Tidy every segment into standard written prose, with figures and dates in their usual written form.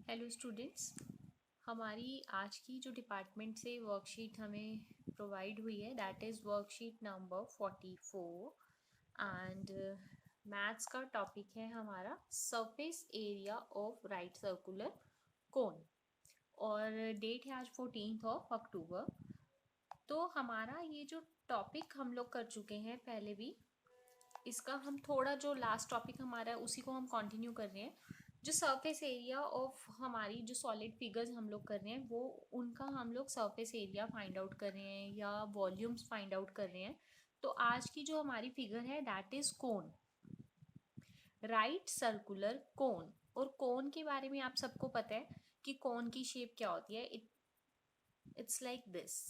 Hello students, हमारी आज की जो डिपार्टमेंट से वर्कशीट हमें प्रोवाइड हुई है that is worksheet number 44 and maths का टॉपिक है हमारा surface area of right circular cone और डेट है आज 14 अक्टूबर। तो हमारा ये जो टॉपिक हम लोग कर चुके हैं पहले भी, इसका हम थोड़ा जो लास्ट टॉपिक हमारा है उसी को हम कंटिन्यू कर रहे हैं। जो सरफेस एरिया ऑफ हमारी जो सॉलिड फिगर्स हम लोग कर रहे हैं वो उनका हम लोग सरफेस एरिया फाइंड आउट कर रहे हैं या वॉल्यूम्स फाइंड आउट कर रहे हैं। तो आज की जो हमारी फिगर है that is cone, right circular cone. और कोन के बारे में आप सबको पता है कि कोन की शेप क्या होती है। इट्स लाइक दिस,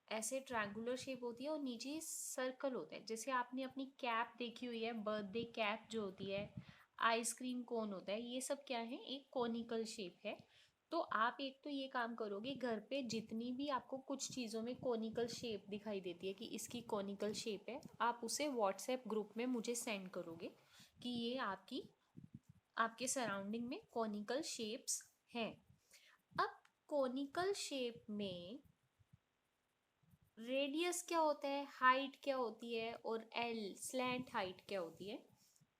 ऐसे ट्रायंगुलर शेप होती है और नीचे सर्कल होता है। जैसे आपने अपनी कैप देखी हुई है, बर्थडे कैप जो होती है, आइसक्रीम कोन होता है, ये सब क्या है, एक कोनिकल शेप है। तो आप एक तो ये काम करोगे घर पे, जितनी भी आपको कुछ चीज़ों में कोनिकल शेप दिखाई देती है कि इसकी कोनिकल शेप है, आप उसे व्हाट्सएप ग्रुप में मुझे सेंड करोगे कि ये आपके सराउंडिंग में कोनिकल शेप्स हैं। अब कोनिकल शेप में रेडियस क्या होता है, हाइट क्या होती है, और एल स्लैंट हाइट क्या होती है।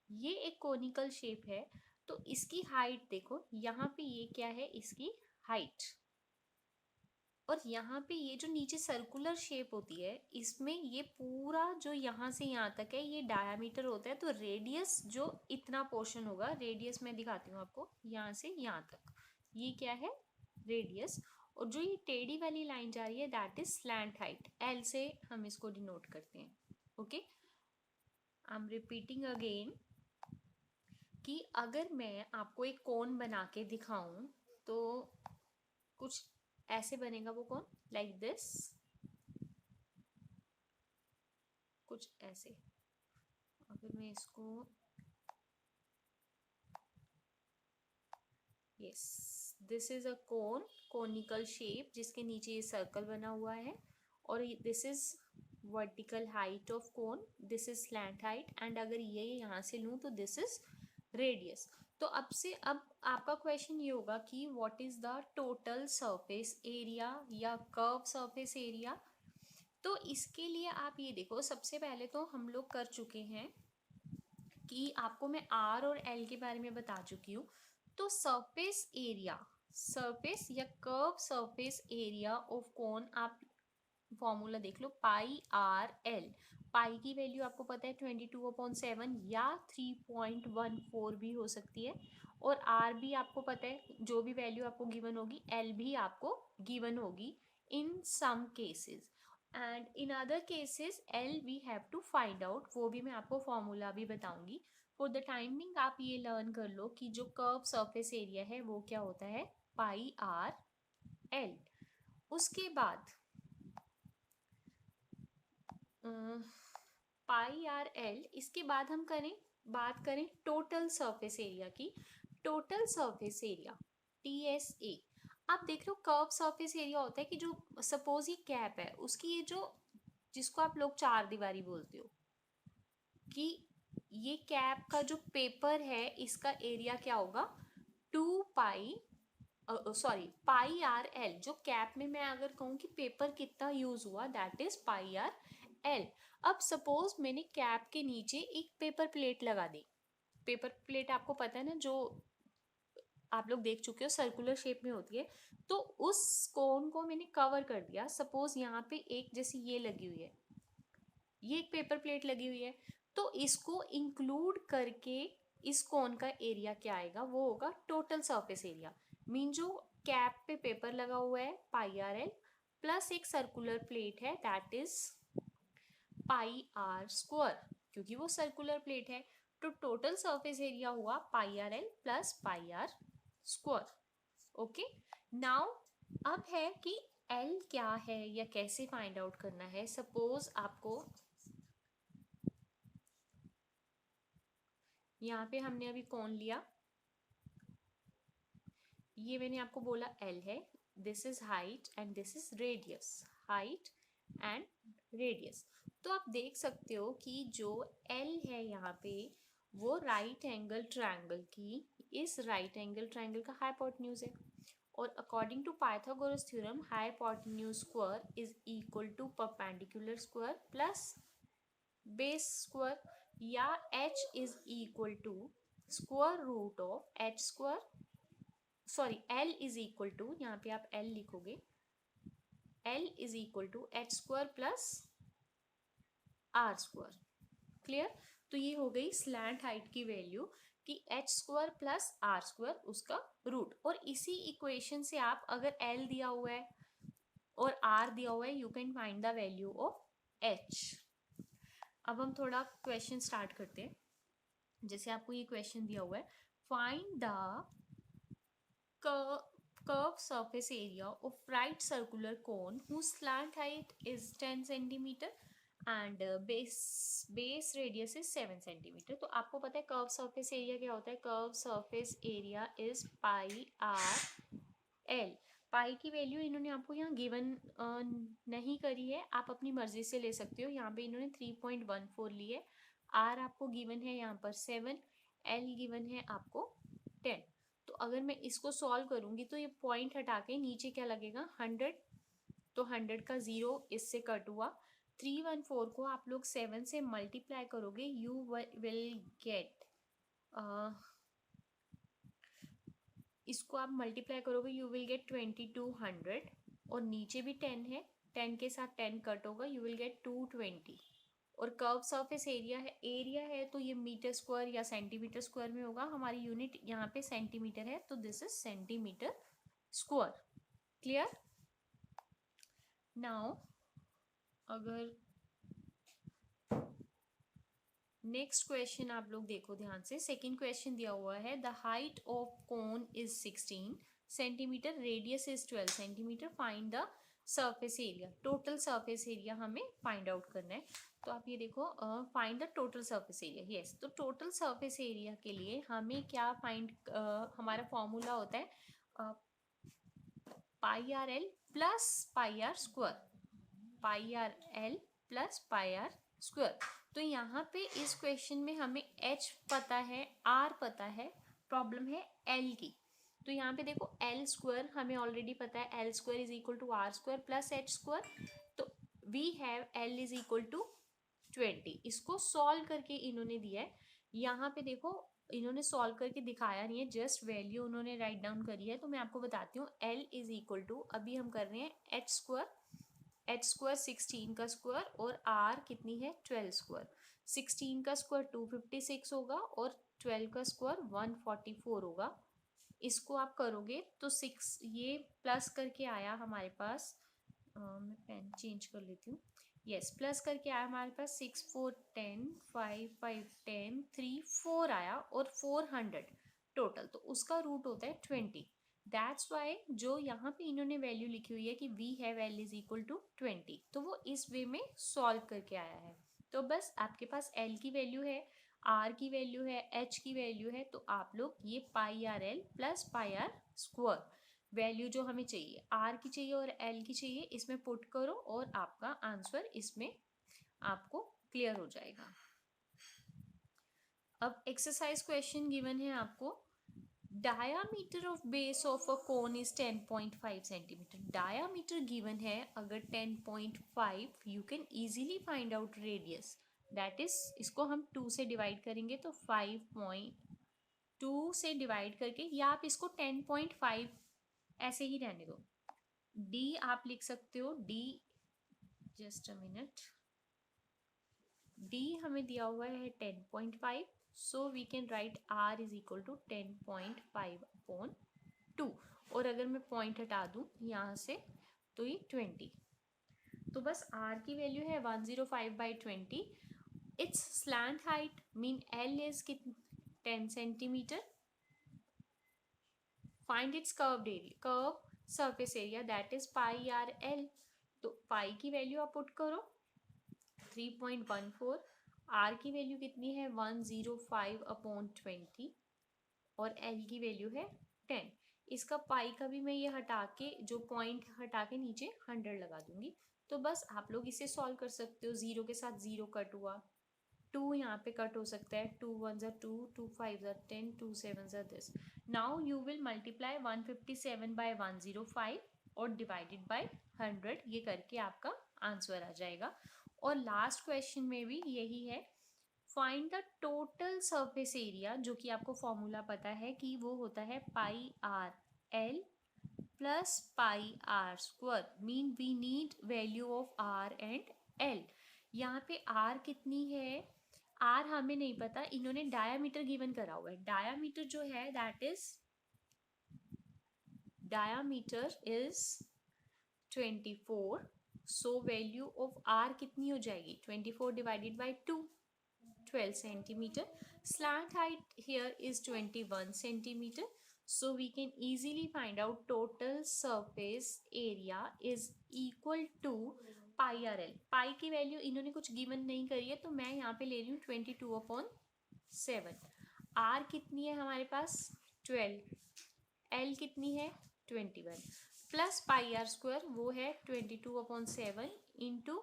ये एक कोनिकल शेप है तो इसकी हाइट देखो, यहाँ पे ये क्या है, इसकी हाइट। और यहाँ पे ये जो नीचे सर्कुलर शेप होती है इसमें ये पूरा जो यहाँ से यहाँ तक है ये डायामीटर होता है। तो रेडियस जो इतना पोर्शन होगा, रेडियस मैं दिखाती हूँ आपको, यहाँ से यहाँ तक ये क्या है, रेडियस। और जो ये टेढ़ी वाली लाइन जा रही है that is slant height, L से हम इसको डिनोट करते हैं। Okay, I am repeating again कि अगर मैं आपको एक कोन बना के दिखाऊं तो कुछ ऐसे बनेगा वो कोन, लाइक दिस, कुछ ऐसे। अगर मैं इसको, yes, this is a cone, conical shape जिसके नीचे ये सर्कल बना हुआ है। और this is vertical height of cone, this is slant height, and अगर ये यहाँ से लूँ तो दिस इज रेडियस। तो अब आपका क्वेश्चन ये होगा कि what is the total surface area या कर्व सरफेस एरिया। तो इसके लिए आप ये देखो, सबसे पहले तो हम लोग कर चुके हैं कि आपको मैं आर और एल के बारे में बता चुकी हूँ। तो सरफेस एरिया, सरफेस या curve surface area of cone, आप फॉर्मूला देख लो, पाई आर एल। पाई की वैल्यू आपको पता है 22/7 या 3.14 भी हो सकती है। और आर भी आपको पता है, जो भी वैल्यू आपको गिवन होगी, एल भी आपको गिवन होगी in some cases, and in other cases L we have to find out, वो भी मैं आपको फॉर्मूला भी बताऊंगी। फॉर द टाइमिंग आप ये लर्न कर लो कि जो कर्व सरफेस एरिया है वो क्या होता है, पाई आर एल। उसके बाद पाई आर एल, इसके बाद हम बात करें टोटल सरफेस एरिया की। टोटल सरफेस एरिया TSA, आप देख लो कर्व सरफेस एरिया होता है कि जो सपोज ये कैप है उसकी ये जो, जिसको आप लोग चार दीवारी बोलते हो, कि ये कैप का जो पेपर है इसका एरिया क्या होगा, 2 पाई, सॉरी पाई आर एल। जो कैप में मैं अगर कहूँ कि पेपर कितना यूज हुआ that is pi R L. अब सपोज मैंने कैप के नीचे एक पेपर प्लेट लगा दी। पेपर प्लेट आपको पता है ना, जो आप लोग देख चुके हो, सर्कुलर शेप में होती है। तो उस कोन को मैंने कवर कर दिया। सपोज यहाँ पे एक जैसी ये लगी हुई है, ये एक पेपर प्लेट लगी हुई है, तो इसको इंक्लूड करके इस कोन का एरिया क्या आएगा, वो होगा टोटल सरफेस एरिया। मीन जो कैप पे पेपर लगा हुआ है पाई आर एल, प्लस एक सर्कुलर प्लेट है that is pi are square, क्योंकि वो सर्कुलर प्लेट है। तो टोटल सरफेस एरिया हुआ pi R L plus pi are square. Okay, now अब है कि एल क्या है या कैसे फाइंड आउट करना है। सपोज आपको यहाँ पे हमने अभी कौन लिया, ये मैंने आपको बोला एल है, this is height and this is radius, height and radius. तो आप देख सकते हो कि जो एल है यहाँ पे वो राइट एंगल ट्रायंगल की इस राइट एंगल ट्राइंगल का हाइपोटेन्यूज है। और according to Pythagoras theorem hypotenuse square is equal to perpendicular square plus base square, या h is equal to square root of h square, sorry l is equal to, यहाँ पे आप l लिखोगे, l is equal to h square plus r square. Clear? तो ये हो गई slant height की वैल्यू कि h square plus r square उसका रूट। और इसी इक्वेशन से आप अगर l दिया हुआ है और r दिया हुआ है, you can find the value of h। अब हम थोड़ा क्वेश्चन स्टार्ट करते हैं। जैसे आपको ये क्वेश्चन दिया हुआ है, find the curve surface area of right circular cone whose slant height is 10 centimeter and base radius is 7 centimeter। तो आपको पता है कर्व सरफेस एरिया क्या होता है? Curve surface area is pi are L. Pi की वैल्यू इन्होंने आपको यहाँ गिवन नहीं करी है, आप अपनी मर्जी से ले सकते हो। यहाँ पे इन्होंने 3.14 ली है। आर आपको गिवन है यहाँ पर 7, एल गिवन है आपको 10। तो अगर मैं इसको सॉल्व करूंगी तो ये पॉइंट हटा के नीचे क्या लगेगा? 100। तो 100 का 0 इससे कट हुआ। 314 को आप लोग 7 से मल्टीप्लाई करोगे, यू विल गेट, इसको आप मल्टीप्लाई करोगे यू विल गेट 2200। और नीचे भी 10 है, 10 के साथ 10 कट होगा, यू विल गेट 220। और कर्व सरफेस एरिया है तो ये मीटर स्क्वायर या सेंटीमीटर स्क्वायर में होगा। हमारी यूनिट यहाँ पे सेंटीमीटर है, तो this is centimetre square. Clear? Now अगर नेक्स्ट क्वेश्चन आप लोग देखो ध्यान से, सेकंड क्वेश्चन दिया हुआ है, the height of cone is 16 centimetre, radius is 12 centimetre, find the surface area. Total surface area हमें फाइंड आउट करना है। तो आप ये देखो, find the total surface area. Yes, तो टोटल सरफेस एरिया के लिए हमें क्या फाइंड, हमारा फॉर्मूला होता है pi R L plus pi are square, pi R L plus pi are square. तो यहाँ पे इस क्वेश्चन में हमें h पता है, r पता है, प्रॉब्लम है l की। तो यहाँ पे देखो l स्क्वायर हमें ऑलरेडी पता है, l square is equal to r square plus h square. तो we have l is equal to 20। इसको सॉल्व करके इन्होंने दिया है। यहाँ पे देखो इन्होंने सॉल्व करके दिखाया नहीं है, जस्ट वैल्यू उन्होंने राइट डाउन करी है। तो मैं आपको बताती हूँ, l इज इक्वल टू, अभी हम कर रहे हैं h स्क्वायर, h स्क्वायर 16 का स्क्वायर और r कितनी है? 12 स्क्वायर। 16 का स्क्वायर 256 होगा और 12 का स्क्वायर 144 होगा। इसको आप करोगे तो 6, ये प्लस करके आया हमारे पास, मैं पेन चेंज कर लेती हूँ। यस, प्लस करके आया हमारे पास 6 4 10 5 5 10 3 4 आया और 400 टोटल। तो उसका रूट होता है 20। दैट्स वाई जो यहाँ पे इन्होंने वैल्यू लिखी हुई है कि we have l is equal to 20, तो वो इस वे में सॉल्व करके आया है। तो बस आपके पास एल की वैल्यू है, आर की वैल्यू है, एच की वैल्यू है, तो आप लोग ये pi R L plus pi are square value जो हमें चाहिए, आर की चाहिए और एल की चाहिए, इसमें पुट करो और आपका आंसर इसमें आपको क्लियर हो जाएगा। अब एक्सरसाइज क्वेश्चन गिवन है आपको, diameter of base of a cone is 10.5 centimetre. Diameter given है अगर 10.5, you can easily find out radius, that is, इसको हम 2 से डिवाइड करेंगे तो 5.2 से डिवाइड करके, या आप इसको 10.5 ऐसे ही रहने दो। d आप लिख सकते हो, d, just a minute, d हमें दिया हुआ है 10.5, so we can write r is equal to 10.5 upon 2। और अगर मैं पॉइंट हटा दूं यहाँ से तो ये 20। तो बस r की वैल्यू है 105/20। It's slant height mean l is 10 centimetre. Find its curved area, curve surface area, that is pi R L. तो पाई की वैल्यू आप पुट करो 3.14, आर की वैल्यू कितनी है 105/20 और एल की वैल्यू है 10। इसका पाई का भी मैं ये हटा के, जो पॉइंट हटा के नीचे 100 लगा दूंगी। तो बस आप लोग इसे सॉल्व कर सकते हो, 0 के साथ 0 कट हुआ, 2 यहाँ पे कट हो सकता है, 2 1 ज़ा 2, 2 5 ज़ा 10, 2 7 ज़ा this. Now you will multiply 157 by 105 और डिवाइडेड बाय 100. ये करके आपका आंसर आ जाएगा. और लास्ट क्वेश्चन में भी यही है, find the total surface area, जो कि आपको फॉर्मूला पता है कि वो होता है pi R L plus pi are square. Mean we need value of R and L. यहाँ पे आर कितनी है, आर हमें नहीं पता, इन्होंने डायामीटर गिवन करा हुआ है. डायामीटर जो है that is diameter is 24. So value of r कितनी हो जाएगी, 24 divided by 2, 12 centimeter. Slant height here is 21 centimeter. So we can easily find out total surface area is equal to pi r l. पाई की value इन्होंने कुछ given नहीं करी है, तो मैं यहाँ पे ले रही हूँ 22/7. r कितनी है हमारे पास 12, l कितनी है 21, प्लस पाई आर स्क्वायर वो है 22/7 इंटू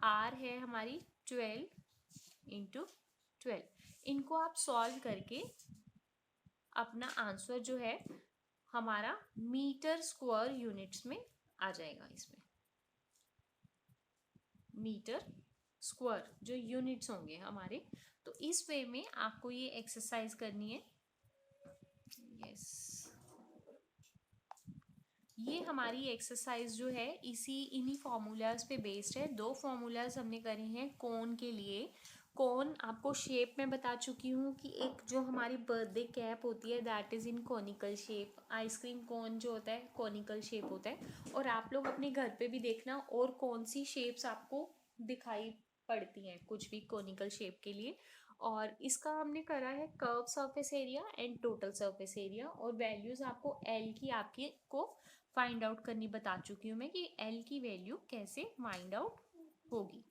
r है हमारी 12 इंटू 12. इनको आप सॉल्व करके अपना आंसर जो है हमारा मीटर स्क्वायर यूनिट्स में आ जाएगा. इसमें मीटर स्क्वायर जो यूनिट्स होंगे हमारे. तो इस वे में आपको ये एक्सरसाइज करनी है. यस, ये हमारी एक्सरसाइज जो है इन्हीं फॉर्मूलाज पे बेस्ड है. 2 फॉर्मूलाज हमने करे हैं कोन के लिए. कोन आपको शेप में बता चुकी हूँ कि एक जो हमारी बर्थडे कैप होती है that is in conical shape. Ice cream cone जो होता है कॉनिकल शेप होता है. और आप लोग अपने घर पे भी देखना और कौन सी शेप्स आपको दिखाई पड़ती हैं कुछ भी कॉनिकल शेप के लिए. और इसका हमने करा है curve surface area and total surface area. और वैल्यूज़ आपको एल की आपके को फाइंड आउट करनी बता चुकी हूँ मैं कि एल की वैल्यू कैसे फाइंड आउट होगी.